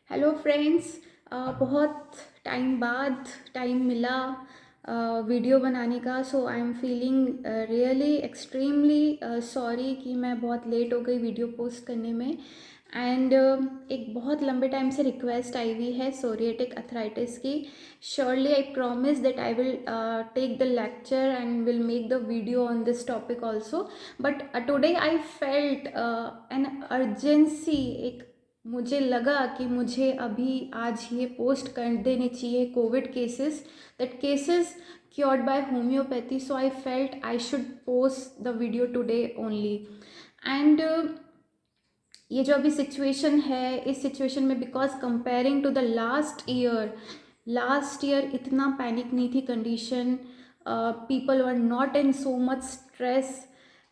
Hello friends. बहुत time बाद time मिला वीडियो बनाने का। So I am feeling really extremely sorry कि मैं बहुत लेट हो गई वीडियो पोस्ट करने में। एंड एक बहुत लंबे टाइम से रिक्वेस्ट आई हुई है सोरियाटिक अर्थराइटिस की। Surely I promise that I will take the lecture and will make the video on this topic also. But today I felt an urgency. एक मुझे लगा कि मुझे अभी आज ये पोस्ट कर देने चाहिए Covid cases, that cases cured by homeopathy. So I felt I should post the video today only. And ये जो अभी सिचुएशन है, इस सिचुएशन में because comparing to the last year इतना पैनिक नहीं थी condition. People were not in so much stress.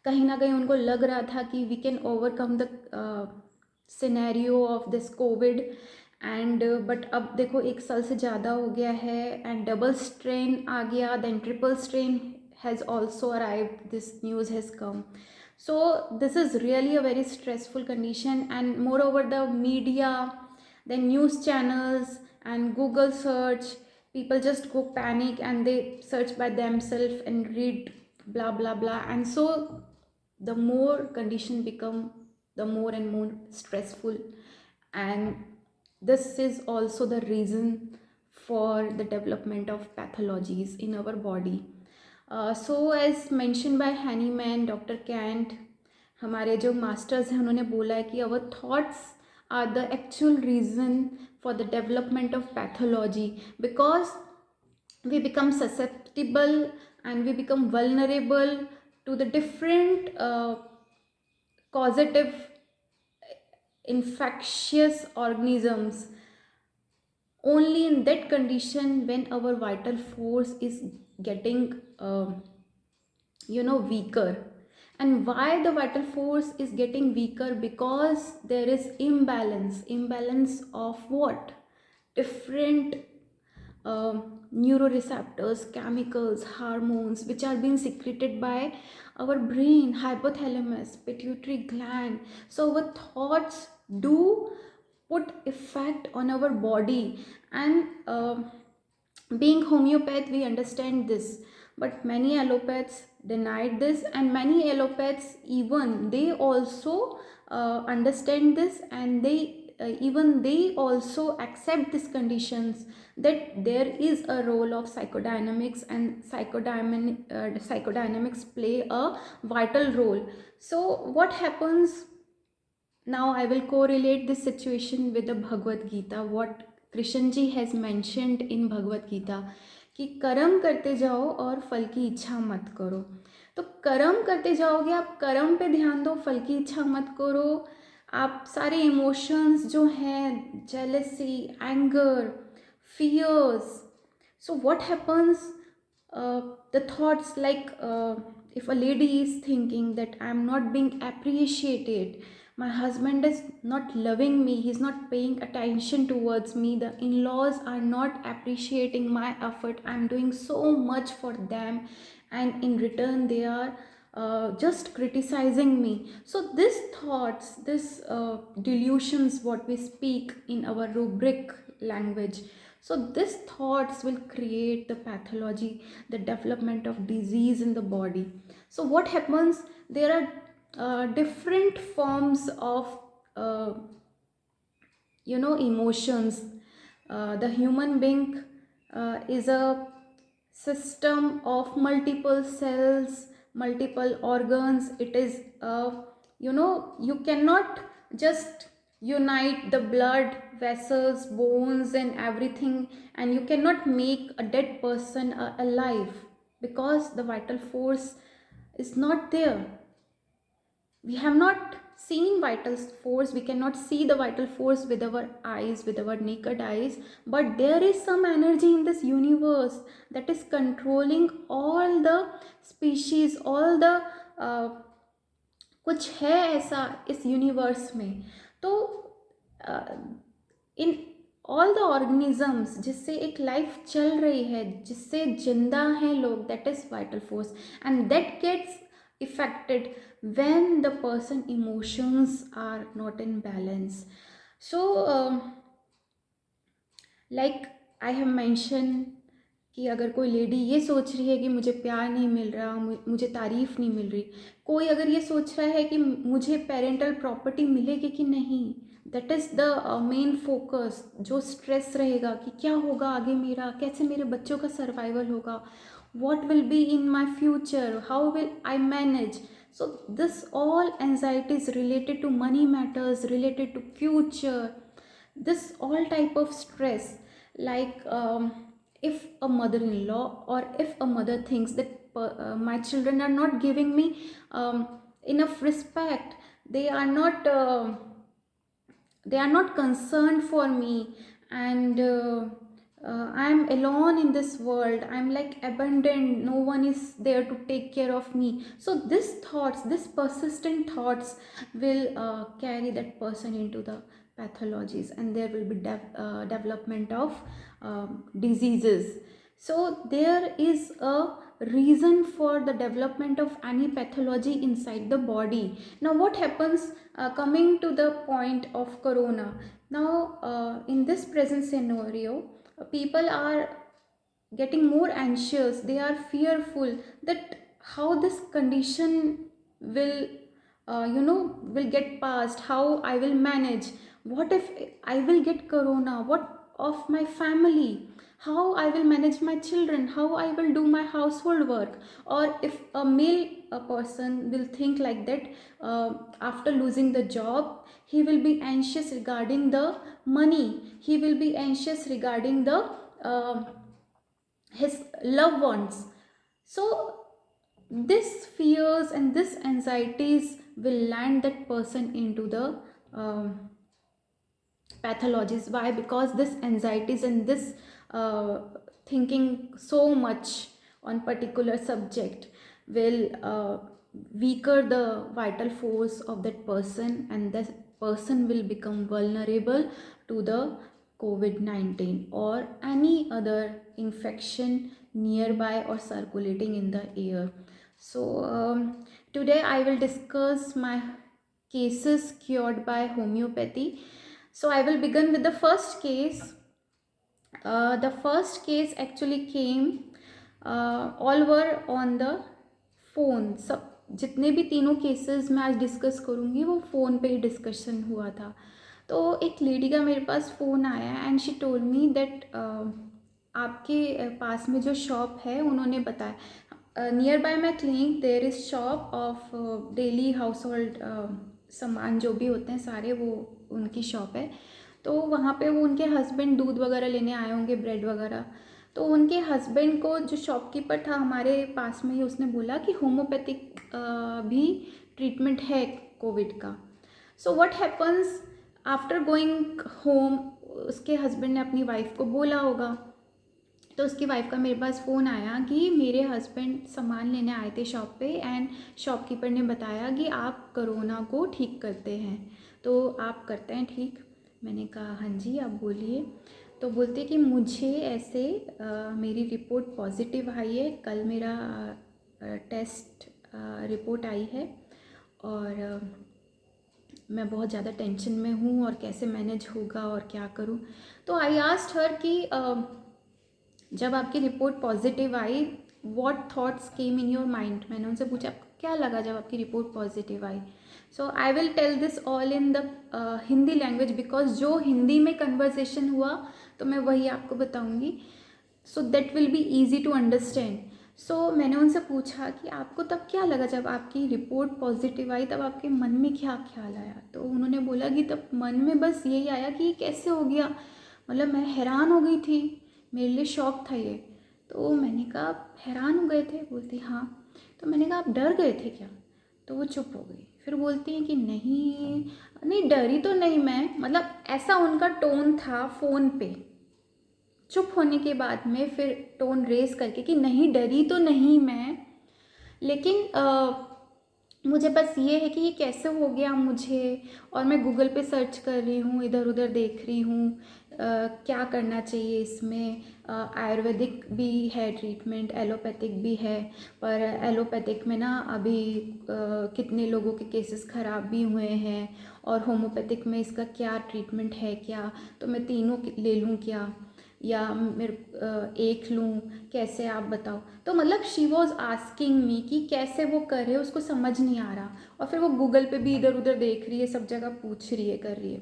कहीं ना कहीं उनको लग रहा था कि we can overcome the scenario of this Covid. And but अब देखो 1 साल से ज़्यादा हो गया है एंड डबल स्ट्रेन आ गया, then triple strain has also arrived, this news has come. So this is really a very stressful condition, and moreover the media, the news channels and Google search, people just go panic and they search by themselves and read blah blah blah, and so the more condition become, the more and more stressful. And this is also the reason for the development of pathologies in our body. So as mentioned by Hahnemann, doctor Kent, हमारे जो masters हैं उन्होंने बोला है कि our thoughts are the actual reason for the development of pathology, because we become susceptible and we become vulnerable to the different causative infectious organisms only in that condition when our vital force is getting weaker. And why the vital force is getting weaker? Because there is imbalance of what? Different neuroreceptors, chemicals, hormones which are being secreted by our brain, hypothalamus, pituitary gland. So our thoughts do put effect on our body. And being homeopath, we understand this, but many allopaths denied this, and many allopaths even they also understand this, and they also accept these conditions, that there is a role of psychodynamics, and psychodynamics play a vital role. So what happens now? I will correlate this situation with the Bhagavad Gita, what Krishna ji has mentioned in Bhagavad Gita, कि कर्म करते जाओ और फल की इच्छा मत करो. तो कर्म करते जाओगे, आप कर्म पे ध्यान दो, फल की इच्छा मत करो. आप सारे इमोशंस जो हैं, jealousy, anger, fears, so what happens? The thoughts like, if a lady is thinking that I am not being appreciated, my husband is not loving me, he's not paying attention towards me, the in-laws are not appreciating my effort, I'm doing so much for them, and in return they are just criticizing me. So these thoughts, this delusions, what we speak in our rubric language, so these thoughts will create the pathology, the development of disease in the body. So what happens? There are different forms of uh, emotions. The human being is a system of multiple cells, multiple organs. It is you cannot just unite the blood vessels, bones and everything, and you cannot make a dead person alive, because the vital force is not there. We have not seen vital force, we cannot see the vital force with our eyes, with our naked eyes, but there is some energy in this universe that is controlling all the species, all the कुछ है ऐसा इस universe में. तो in all the organisms जिससे एक life चल रही है, जिससे जिंदा हैं लोग, that is vital force, and that gets affected when the person emotions are not in balance. So like I have mention कि अगर कोई लेडी ये सोच रही है कि मुझे प्यार नहीं मिल रहा, मुझे तारीफ़ नहीं मिल रही, कोई अगर ये सोच रहा है कि मुझे पेरेंटल प्रॉपर्टी मिलेगी कि नहीं, that is the main focus. जो स्ट्रेस रहेगा कि क्या होगा आगे मेरा, कैसे मेरे बच्चों का सर्वाइवल होगा, what will be in my future, how will I manage. So this all anxieties related to money matters, related to future, this all type of stress, like if a mother-in-law or if a mother thinks that my children are not giving me enough respect, they are not concerned for me, and I'm alone in this world, I'm like abandoned, no one is there to take care of me. So this thoughts, this persistent thoughts will carry that person into the pathologies, and there will be development of diseases. So there is a reason for the development of any pathology inside the body. Now what happens, coming to the point of corona, now in this present scenario, people are getting more anxious, they are fearful that how this condition will will get past, how I will manage, what if I will get corona, what of my family, how I will manage my children, how I will do my household work. Or if a male person will think like that, after losing the job, he will be anxious regarding the money, he will be anxious regarding the his loved ones. So this fears and this anxieties will land that person into the pathologies. Why? Because this anxieties and this thinking so much on particular subject will weaker the vital force of that person, and that person will become vulnerable to the COVID-19 or any other infection nearby or circulating in the air. So today I will discuss my cases cured by homeopathy. So I will begin with the first case. The first case actually came, all were on the phone. सब जितने भी तीनों cases मैं आज discuss करूँगी वो phone पे ही discussion हुआ था. तो एक लेडी का मेरे पास फ़ोन आया and she told me that आपके पास में जो शॉप है, उन्होंने बताया near by my clinic there is shop of daily household सामान जो भी होते हैं सारे, वो उनकी शॉप है. तो वहाँ पे वो उनके हस्बैंड दूध वगैरह लेने आए होंगे, ब्रेड वगैरह. तो उनके हस्बैंड को जो शॉपकीपर था हमारे पास में ही, उसने बोला कि होम्योपैथिक भी ट्रीटमेंट है कोविड का. So what happens after going home, उसके हस्बैंड ने अपनी वाइफ को बोला होगा. तो उसकी वाइफ का मेरे पास फ़ोन आया कि मेरे हस्बैंड सामान लेने आए थे शॉप पे एंड शॉपकीपर ने बताया कि आप कोरोना को ठीक करते हैं, तो आप करते हैं ठीक. मैंने कहा हाँ जी आप बोलिए. तो बोलते कि मुझे ऐसे मेरी रिपोर्ट पॉजिटिव आई है, कल मेरा टेस्ट रिपोर्ट आई है और मैं बहुत ज़्यादा टेंशन में हूँ और कैसे मैनेज होगा और क्या करूँ. तो आई आस्क्ड हर कि जब आपकी रिपोर्ट पॉजिटिव आई, what thoughts came in your mind. मैंने उनसे पूछा आपको क्या लगा जब आपकी रिपोर्ट पॉजिटिव आई. So I will tell this all in the Hindi language, because जो हिंदी में कन्वर्सेशन हुआ तो मैं वही आपको बताऊंगी, so that will be easy to understand. So मैंने उनसे पूछा कि आपको तब क्या लगा जब आपकी रिपोर्ट पॉजिटिव आई, तब आपके मन में क्या ख्याल आया. तो उन्होंने बोला कि तब मन में बस यही आया कि ये कैसे हो गया, मतलब मैं हैरान हो गई थी, मेरे लिए शौक था ये. तो मैंने कहा आप हैरान हो गए थे. बोलती हाँ. तो मैंने कहा आप डर गए थे क्या. तो वो चुप हो गई. फिर बोलती हैं कि नहीं नहीं डरी तो नहीं मैं, मतलब ऐसा उनका टोन था फ़ोन पे. चुप होने के बाद में फिर टोन रेस करके कि नहीं डरी तो नहीं मैं, लेकिन मुझे बस ये है कि ये कैसे हो गया मुझे, और मैं गूगल पे सर्च कर रही हूँ, इधर उधर देख रही हूँ क्या करना चाहिए इसमें. आयुर्वेदिक भी है ट्रीटमेंट, एलोपैथिक भी है, पर एलोपैथिक में ना अभी कितने लोगों के केसेस ख़राब भी हुए हैं, और होम्योपैथिक में इसका क्या ट्रीटमेंट है क्या, तो मैं तीनों ले लूँ क्या. या मेरे एक लूँ, कैसे आप बताओ। तो मतलब शी वॉज आस्किंग मी कि कैसे वो कर रहे, उसको समझ नहीं आ रहा, और फिर वो गूगल पे भी इधर उधर देख रही है, सब जगह पूछ रही है, कर रही है।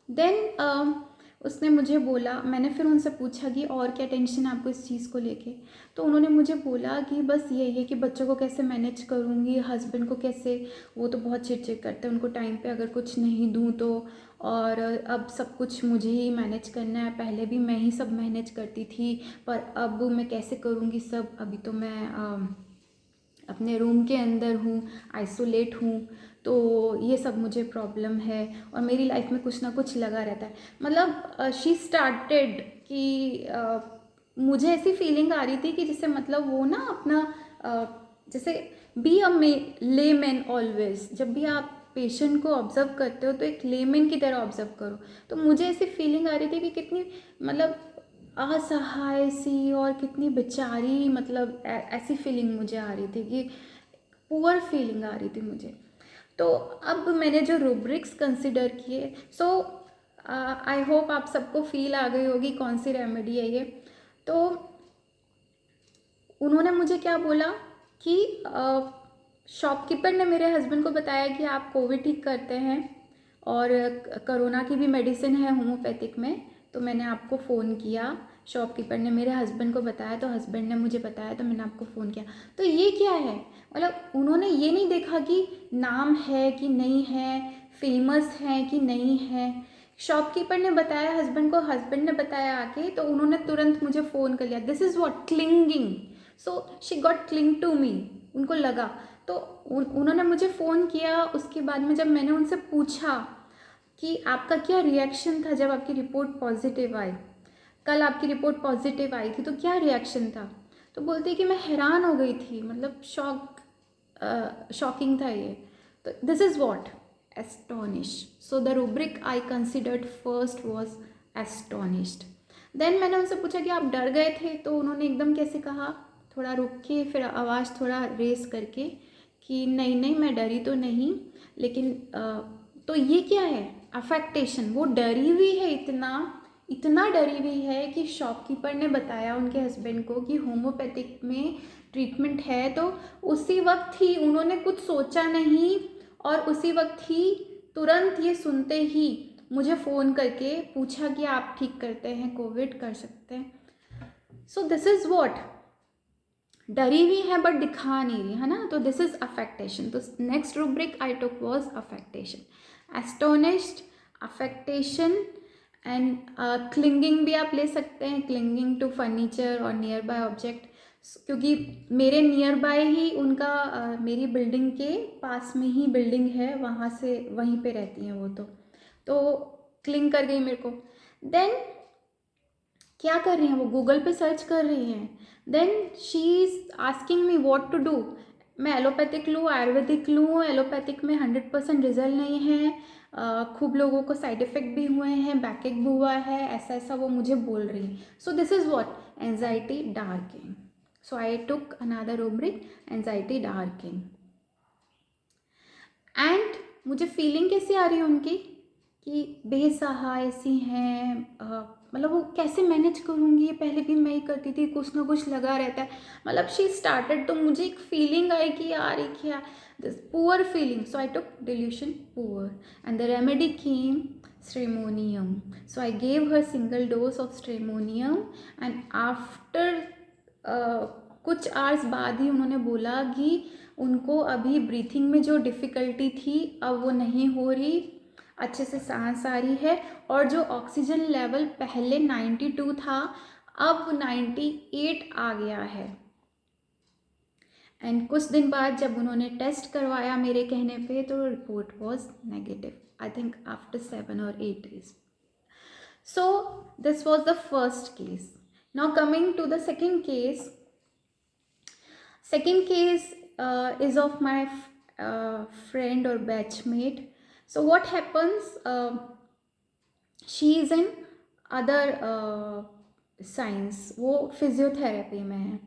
देन उसने मुझे बोला, मैंने फिर उनसे पूछा कि और क्या टेंशन है आपको इस चीज़ को लेके। तो उन्होंने मुझे बोला कि बस यही है कि बच्चों को कैसे मैनेज करूँगी, हस्बैंड को कैसे, वो तो बहुत चिड़चिड़ करते हैं, उनको टाइम पे अगर कुछ नहीं दूँ तो, और अब सब कुछ मुझे ही मैनेज करना है, पहले भी मैं ही सब मैनेज करती थी, पर अब मैं कैसे करूँगी सब। अभी तो मैं अपने रूम के अंदर हूँ, आइसोलेट हूँ, तो ये सब मुझे प्रॉब्लम है, और मेरी लाइफ में कुछ ना कुछ लगा रहता है। मतलब शी स्टार्टेड कि मुझे ऐसी फीलिंग आ रही थी कि जैसे मतलब वो ना अपना जैसे बी अ लेमैन ऑलवेज, जब भी आप पेशेंट को ऑब्जर्व करते हो तो एक लेमैन की तरह ऑब्जर्व करो। तो मुझे ऐसी फीलिंग आ रही थी कि कितनी मतलब असहाय सी और कितनी बेचारी, मतलब ऐसी फीलिंग मुझे आ रही थी कि पुअर फीलिंग आ रही थी मुझे। तो अब मैंने जो रूब्रिक्स कंसिडर किए, सो आई होप आप सबको फील आ गई होगी कौन सी रेमेडी है ये। तो उन्होंने मुझे क्या बोला कि शॉपकीपर ने मेरे हस्बैंड को बताया कि आप कोविड ठीक करते हैं और कोरोना की भी मेडिसिन है होम्योपैथिक में, तो मैंने आपको फ़ोन किया। शॉपकीपर ने मेरे हस्बैंड को बताया, तो हस्बैंड ने मुझे बताया, तो मैंने आपको फ़ोन किया। तो ये क्या है, मतलब उन्होंने ये नहीं देखा कि नाम है कि नहीं है, फेमस है कि नहीं है। शॉपकीपर ने बताया हस्बैंड को, हस्बैंड ने बताया आके, तो उन्होंने तुरंत मुझे फ़ोन कर लिया। This is what clinging. So she got cling to me, उनको लगा। तो उन्होंने मुझे फ़ोन किया। उसके बाद में जब मैंने उनसे पूछा कि आपका क्या रिएक्शन था जब आपकी रिपोर्ट पॉजिटिव आई, कल आपकी रिपोर्ट पॉजिटिव आई थी, तो क्या रिएक्शन था, तो बोलती है कि मैं हैरान हो गई थी, मतलब शॉकिंग था ये। तो this is what astonish. So the rubric I considered first was astonished. Then मैंने उनसे पूछा कि आप डर गए थे, तो उन्होंने एकदम कैसे कहा, थोड़ा रुक के, फिर आवाज़ थोड़ा रेस करके कि नहीं नहीं मैं डरी तो नहीं, लेकिन तो ये क्या है, अफेक्टेशन। वो डरी हुई है, इतना इतना डरी हुई है कि शॉपकीपर ने बताया उनके हस्बैंड को कि होम्योपैथिक में ट्रीटमेंट है, तो उसी वक्त ही उन्होंने कुछ सोचा नहीं, और उसी वक्त ही तुरंत ये सुनते ही मुझे फ़ोन करके पूछा कि आप ठीक करते हैं, कोविड कर सकते हैं। सो दिस इज़ वॉट, डरी हुई है बट दिखा नहीं रही है ना, तो दिस इज अफेक्टेशन। तो next rubric I took was affectation, astonished, affectation and clinging भी आप ले सकते हैं, क्लिंगिंग टू फर्नीचर और नियर बाय ऑब्जेक्ट, क्योंकि मेरे नियर बाय ही उनका मेरी बिल्डिंग के पास में ही बिल्डिंग है, वहाँ से वहीं पे रहती हैं वो, तो क्लिंग कर गई मेरे को। देन क्या कर रही हैं वो, गूगल पे सर्च कर रही हैं। Then she is asking me what to do, मैं एलोपैथिक लूँ, आयुर्वेदिक लूँ, एलोपैथिक में 100% रिजल्ट नहीं है, खूब लोगों को साइड इफ़ेक्ट भी हुए हैं, बैकएक भी हुआ है, ऐसा ऐसा वो मुझे बोल रही हैं। So this is what, anxiety darking. So I took another rubric, anxiety darking. And मुझे फीलिंग कैसी आ रही है उनकी कि बेसहाय सी हैं, मतलब वो कैसे मैनेज करूँगी, ये पहले भी मैं ही करती थी, कुछ ना कुछ लगा रहता है, मतलब शी स्टार्टेड। तो मुझे एक फीलिंग आई कि यार ये क्या, this poor feeling. So I took delusion poor and the remedy came stramonium. So I gave her single dose of stramonium and after कुछ आवर्स बाद ही उन्होंने बोला कि उनको अभी ब्रीथिंग में जो डिफ़िकल्टी थी अब वो नहीं हो रही, अच्छे से सांस आ रही है, और जो ऑक्सीजन लेवल पहले 92 था अब 98 आ गया है। एंड कुछ दिन बाद जब उन्होंने टेस्ट करवाया मेरे कहने पे, तो report was negative, I think after 7 or 8 days. So this was the first case. Now coming to the second case. Second case is of my friend or batchmate. So what happens, she is in other science, वो physiotherapy में है।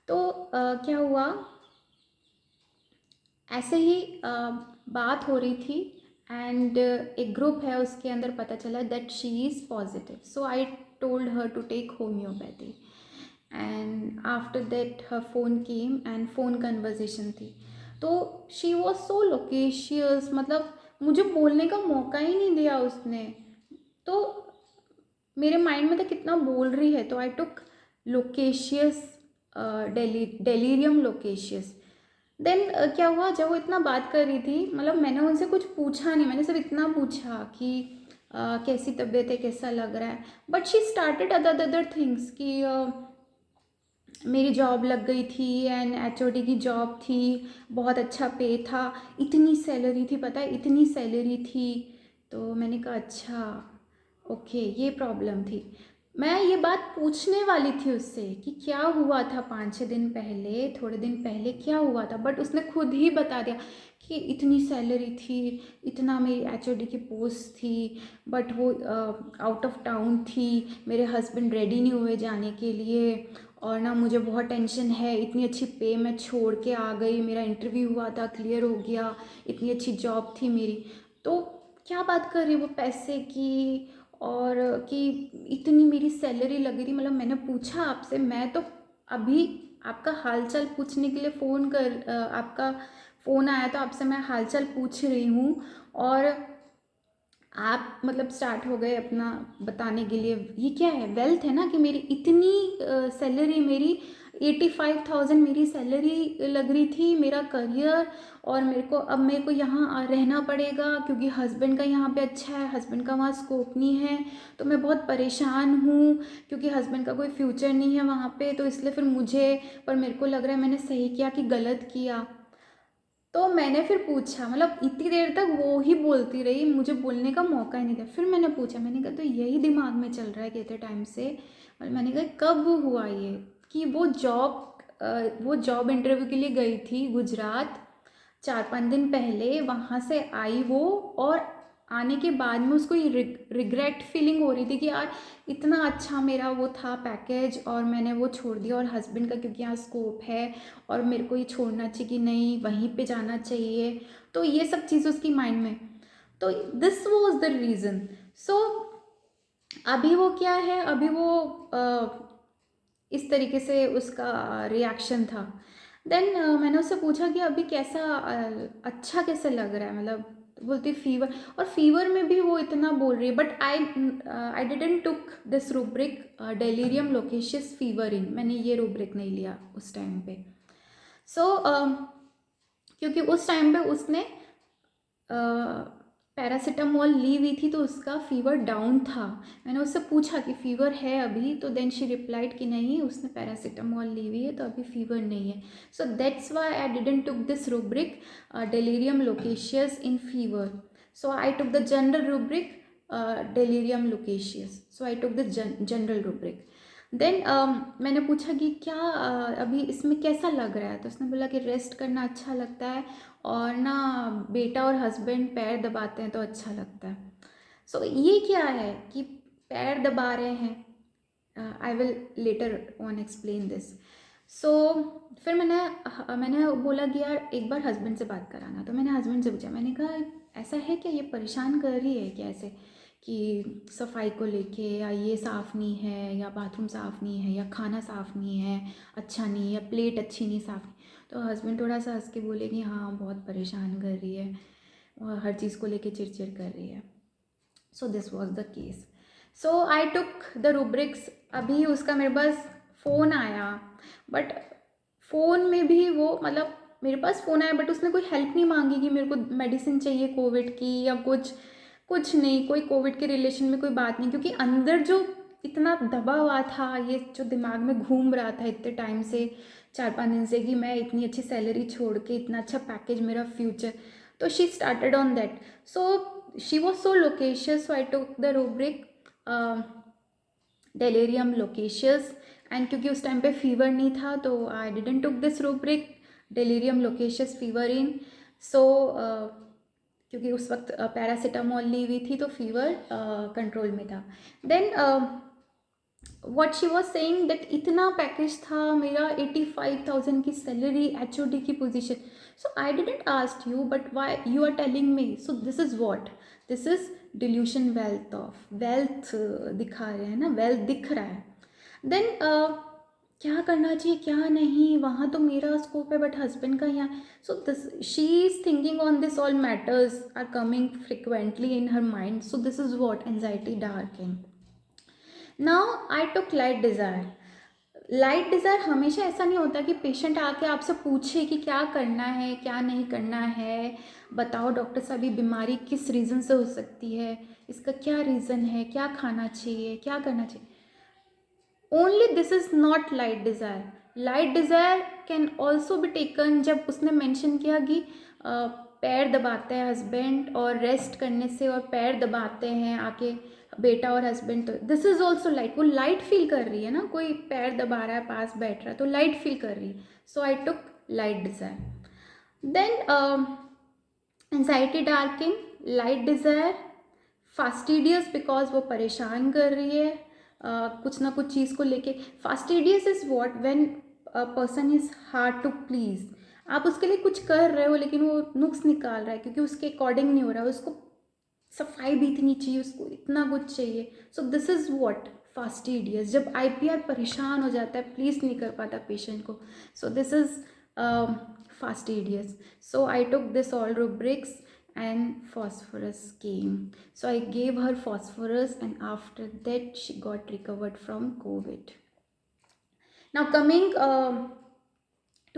तो क्या हुआ, ऐसे ही बात हो रही थी एंड एक ग्रुप है उसके अंदर पता चला that she is positive. So I told her to take homeopathy. And after that her phone came and phone conversation थी. तो शी वॉज सो लोकेशियस, मतलब मुझे बोलने का मौका ही नहीं दिया उसने. तो मेरे माइंड में तो कितना बोल रही है, तो आई टुक लोकेशियस, डेलीरियम लोकेशियस. देन क्या हुआ, जब वो इतना बात कर रही थी, मतलब मैंने उनसे कुछ पूछा नहीं, मैंने सिर्फ इतना पूछा कि कैसी तबीयत है, कैसा लग रहा है. But she started other things कि मेरी जॉब लग गई थी एंड एचओडी की जॉब थी, बहुत अच्छा पे था, इतनी सैलरी थी, पता है इतनी सैलरी थी. तो मैंने कहा अच्छा ओके, ये प्रॉब्लम थी. मैं ये बात पूछने वाली थी उससे कि क्या हुआ था 5-6 दिन पहले, थोड़े दिन पहले क्या हुआ था, बट उसने खुद ही बता दिया कि इतनी सैलरी थी, इतना मेरी एचओडी की पोस्ट थी, बट वो आउट ऑफ टाउन थी, मेरे हस्बैंड रेडी नहीं हुए जाने के लिए, और ना मुझे बहुत टेंशन है, इतनी अच्छी पे मैं छोड़ के आ गई, मेरा इंटरव्यू हुआ था, क्लियर हो गया, इतनी अच्छी जॉब थी मेरी. तो क्या बात कर रही है वो पैसे की, और कि इतनी मेरी सैलरी लगी थी. मतलब मैंने पूछा आपसे, मैं तो अभी आपका हालचाल पूछने के लिए आपका फ़ोन आया तो आपसे मैं हालचाल पूछ रही हूँ, और आप मतलब स्टार्ट हो गए अपना बताने के लिए. ये क्या है, वेल्थ है ना कि मेरी इतनी सैलरी, मेरी 85,000 मेरी सैलरी लग रही थी, मेरा करियर, और मेरे को यहाँ रहना पड़ेगा क्योंकि हस्बैंड का यहाँ पे अच्छा है, हस्बैंड का वहाँ स्कोप नहीं है, तो मैं बहुत परेशान हूँ क्योंकि हस्बैंड का कोई फ्यूचर नहीं है वहाँ पे, तो इसलिए फिर पर मेरे को लग रहा है मैंने सही किया कि गलत किया. तो मैंने फिर पूछा, मतलब इतनी देर तक वो ही बोलती रही, मुझे बोलने का मौका ही नहीं दिया. फिर मैंने पूछा, मैंने कहा तो यही दिमाग में चल रहा है कितने टाइम से. और मैंने कहा कब हुआ ये, कि वो जॉब इंटरव्यू के लिए गई थी गुजरात 4-5 दिन पहले, वहाँ से आई वो, और आने के बाद में उसको ये रिग्रेट फीलिंग हो रही थी कि यार इतना अच्छा मेरा वो था पैकेज, और मैंने वो छोड़ दिया, और हस्बैंड का क्योंकि यहाँ स्कोप है, और मेरे को ये छोड़ना चाहिए कि नहीं वहीं पे जाना चाहिए. तो ये सब चीज़ उसकी माइंड में. तो दिस वॉज द रीज़न. सो अभी वो क्या है, अभी वो इस तरीके से उसका रिएक्शन था. देन मैंने उससे पूछा कि अभी कैसा अच्छा कैसे लग रहा है, मतलब तो बोलती फीवर, और फीवर में भी वो इतना बोल रही है. But I didn't took this rubric delirium loquacious fever इन, मैंने ये रूब्रिक नहीं लिया उस टाइम पे. सो क्योंकि उस टाइम पे उसने पैरासीटामोल ली हुई थी, तो उसका फीवर डाउन था. मैंने उससे पूछा कि फ़ीवर है अभी, तो देन शी रिप्लाइड कि नहीं उसने पैरासीटामोल ली हुई है तो अभी फ़ीवर नहीं है. So that's why I didn't took this rubric delirium loquacious in fever. So I took the general rubric delirium loquacious. So I took the general rubric. Then मैंने पूछा कि क्या अभी इसमें कैसा लग रहा है, तो उसने बोला कि रेस्ट करना अच्छा लगता है, और ना बेटा और हस्बैंड पैर दबाते हैं तो अच्छा लगता है. सो ये क्या है कि पैर दबा रहे हैं, I will later on explain this. So फिर मैंने बोला कि यार एक बार हस्बैंड से बात कराना. तो मैंने हस्बैंड से पूछा, मैंने कहा ऐसा है क्या, ये परेशान कर रही है क्या ऐसे, कि सफाई को लेके, या ये साफ़ नहीं है, या बाथरूम साफ़ नहीं है, या खाना साफ़ नहीं है, अच्छा नहीं है, या प्लेट अच्छी नहीं साफ़ नहीं. तो हस्बैंड थोड़ा सा हंस के बोले कि हाँ बहुत परेशान कर रही है, और हर चीज़ को लेके चिड़चिड़ कर रही है. So this was the case. So I took the rubrics. अभी उसका मेरे पास फ़ोन आया, बट फ़ोन में भी वो, मतलब मेरे पास फ़ोन आया बट उसने कोई हेल्प नहीं मांगी कि मेरे को मेडिसिन चाहिए कोविड की या कुछ, कुछ नहीं, कोई कोविड के रिलेशन में कोई बात नहीं. क्योंकि अंदर जो इतना दबा हुआ था, ये जो दिमाग में घूम रहा था इतने टाइम से, 4-5 दिन से, कि मैं इतनी अच्छी सैलरी छोड़ के, इतना अच्छा पैकेज, मेरा फ्यूचर. तो she started on that. So she was so loquacious. So I took the rubric delirium loquacious. And क्योंकि उस टाइम पे फीवर नहीं था, तो I didn't took this rubric delirium loquacious fever in. So क्योंकि उस वक्त पैरासीटामोल ली हुई थी, तो फीवर कंट्रोल में था. Then what she was saying that इतना पैकेज था मेरा, 85,000 की सैलरी, एचओडी की position. So I didn't ask you, but why you are telling me? So this is what, this is delusion wealth of wealth, दिखा रहे हैं ना, wealth दिख रहा है. देन क्या करना चाहिए क्या नहीं, वहाँ तो मेरा स्कोप है बट हस्बैंड का यहाँ. So this she is thinking on this, all matters are coming frequently in her mind. So this is what anxiety darking. Now I took light desire. Light desire हमेशा ऐसा नहीं होता कि patient आके आपसे पूछे कि क्या करना है क्या नहीं करना है, बताओ डॉक्टर साहब ये बीमारी किस रीज़न से हो सकती है, इसका क्या रीज़न है, क्या खाना चाहिए, क्या करना चाहिए. Only this is not light desire. Light desire can also be taken जब उसने मेंशन किया कि पैर दबाते हैं हस्बैंड और रेस्ट करने से, और पैर दबाते हैं आके बेटा और हस्बैंड, तो दिस इज़ ऑल्सो लाइट. वो लाइट फील कर रही है ना, कोई पैर दबा रहा है पास बैठ रहा है तो लाइट फील कर रही है. So I took light desire. Then anxiety darking, light desire, fastidious because वो परेशान कर रही है कुछ ना कुछ चीज़ को लेके. Fastidious is what when person is hard to please. आप उसके लिए कुछ कर रहे हो लेकिन वो नुक्स निकाल रहा है क्योंकि उसके अकॉर्डिंग नहीं हो रहा है, उसको सफाई भी इतनी चाहिए, उसको इतना कुछ चाहिए. सो दिस इज़ वॉट फास्टिडियस, जब आईपीआर परेशान हो जाता है, प्लीज़ नहीं कर पाता पेशेंट को. सो this is fastidious. So I took this all rubrics and phosphorus came. So I gave her phosphorus and after that she got recovered from COVID. Now coming